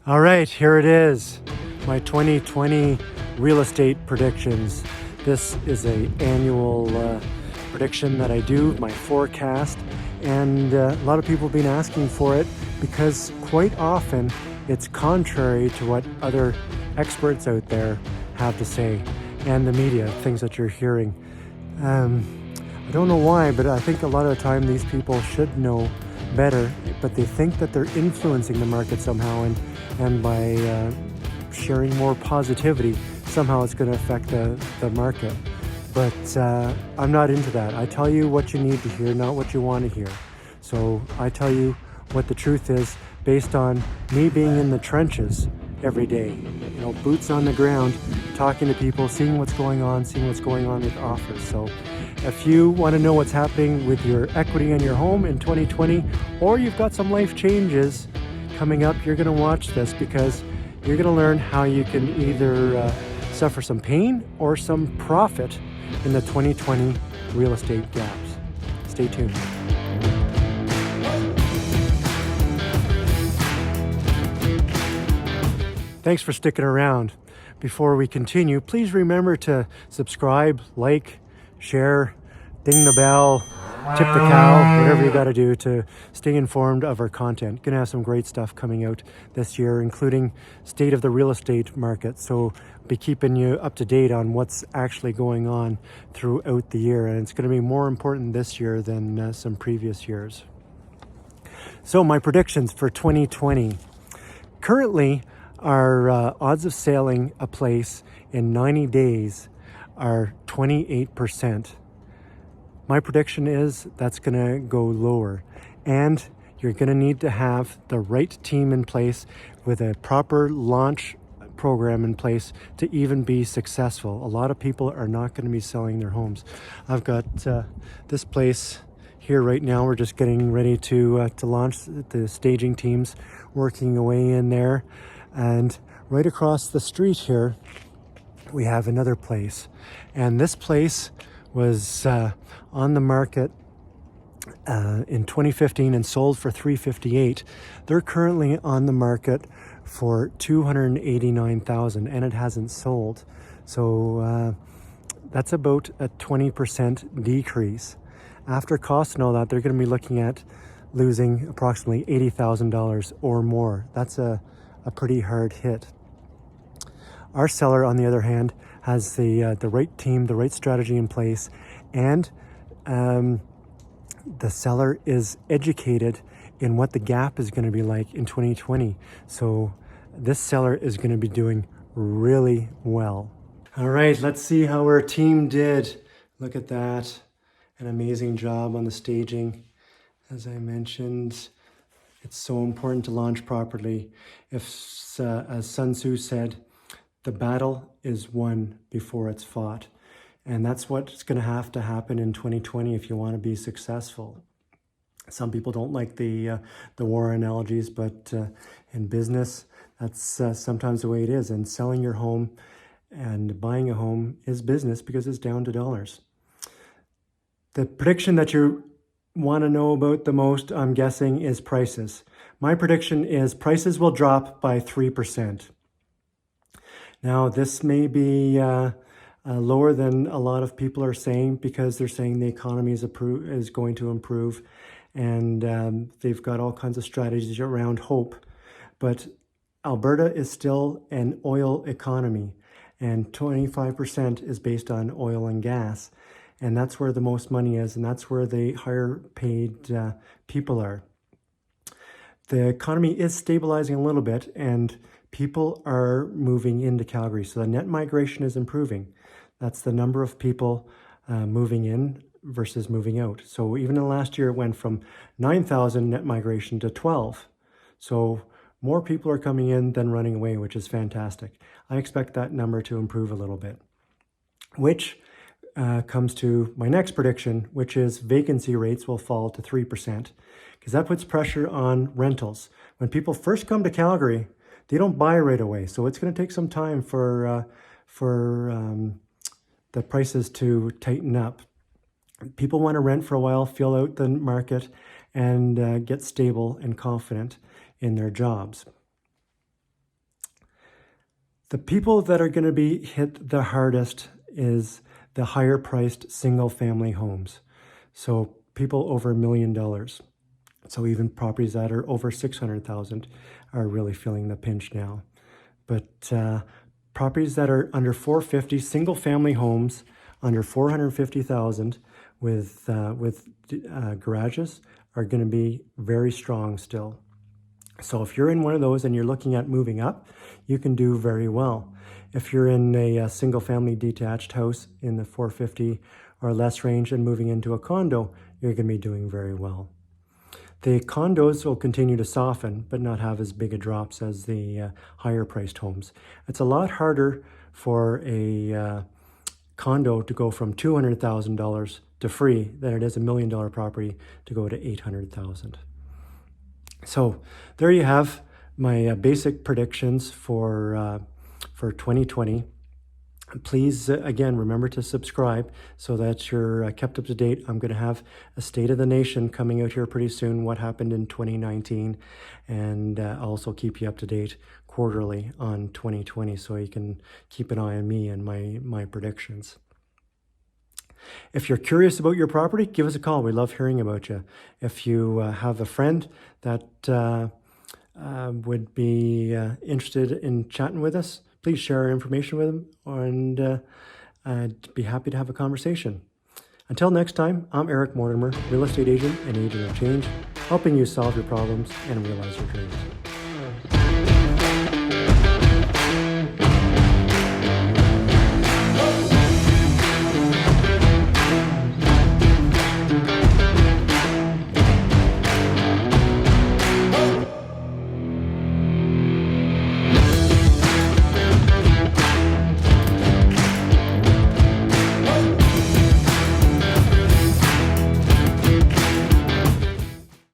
All right, here it is, my 2020 real estate predictions. This is an annual prediction that I do, my forecast, and a lot of people have been asking for it because quite often it's contrary to what other experts out there have to say and the media, things that you're hearing. I don't know why, but I think a lot of the time these people should know better, but they think that they're influencing the market somehow, and by sharing more positivity, somehow it's going to affect the market. But I'm not into that. I tell you what you need to hear, not what you want to hear. So I tell you what the truth is based on me being in the trenches every day, boots on the ground, talking to people, seeing what's going on with offers. So if you want to know what's happening with your equity in your home in 2020, or you've got some life changes coming up, you're going to watch this because you're going to learn how you can either suffer some pain or some profit in the 2020 real estate gaps. Stay tuned. Thanks for sticking around. Before we continue, please remember to subscribe, like, share, ding the bell, tip the cow, whatever you got to do to stay informed of our content. Gonna have some great stuff coming out this year, including state of the real estate market. So be keeping you up to date on what's actually going on throughout the year. And it's going to be more important this year than some previous years. So my predictions for 2020. Currently, our odds of selling a place in 90 days are 28%. My prediction is that's going to go lower, and you're going to need to have the right team in place with a proper launch program in place to even be successful. A lot of people are not going to be selling their homes. I've got this place here right now. We're just getting ready to launch. The staging team's working away in there. And right across the street here, we have another place. And this place was on the market in 2015 and sold for $358. They're currently on the market for $289,000, and it hasn't sold. So that's about a 20% decrease. After costs and all that, they're going to be looking at losing approximately $80,000 or more. That's a pretty hard hit. Our seller, on the other hand, has the right team, the right strategy in place, and the seller is educated in what the gap is going to be like in 2020. So this seller is going to be doing really well. All right, let's see how our team did. Look at that. An amazing job on the staging. As I mentioned, it's so important to launch properly. If, as Sun Tzu said, the battle is won before it's fought. And that's what's going to have to happen in 2020 if you want to be successful. Some people don't like the war analogies, but in business, that's sometimes the way it is. And selling your home and buying a home is business because it's down to dollars. The prediction that you want to know about the most, I'm guessing, is prices. My prediction is prices will drop by 3%. Now, this may be lower than a lot of people are saying because they're saying the economy is going to improve, and they've got all kinds of strategies around hope. But Alberta is still an oil economy, and 25% is based on oil and gas. And that's where the most money is, and that's where the higher paid people are. The economy is stabilizing a little bit, and people are moving into Calgary. So the net migration is improving. That's the number of people moving in versus moving out. So even in the last year, it went from 9,000 net migration to 12. So more people are coming in than running away, which is fantastic. I expect that number to improve a little bit, which comes to my next prediction, which is vacancy rates will fall to 3%, because that puts pressure on rentals. When people first come to Calgary, they don't buy right away. So it's going to take some time for the prices to tighten up. People want to rent for a while, feel out the market, and get stable and confident in their jobs. The people that are going to be hit the hardest is the higher priced single family homes. So people over $1 million. So even properties that are over 600,000 are really feeling the pinch now. But properties that are under 450, single family homes under 450,000 with garages are going to be very strong still. So if you're in one of those and you're looking at moving up, you can do very well. If you're in a single family detached house in the 450 or less range and moving into a condo, you're going to be doing very well. The condos will continue to soften, but not have as big a drops as the higher priced homes. It's a lot harder for a condo to go from $200,000 to free than it is a $1 million property to go to $800,000. So there you have my basic predictions for 2020. Please, again, remember to subscribe so that you're kept up to date. I'm going to have a State of the Nation coming out here pretty soon, what happened in 2019, and also keep you up to date quarterly on 2020 so you can keep an eye on me and my predictions. If you're curious about your property, give us a call. We love hearing about you. If you have a friend that would be interested in chatting with us, please share our information with them, and I'd be happy to have a conversation. Until next time, I'm Eric Mortimer, real estate agent and agent of change, helping you solve your problems and realize your dreams.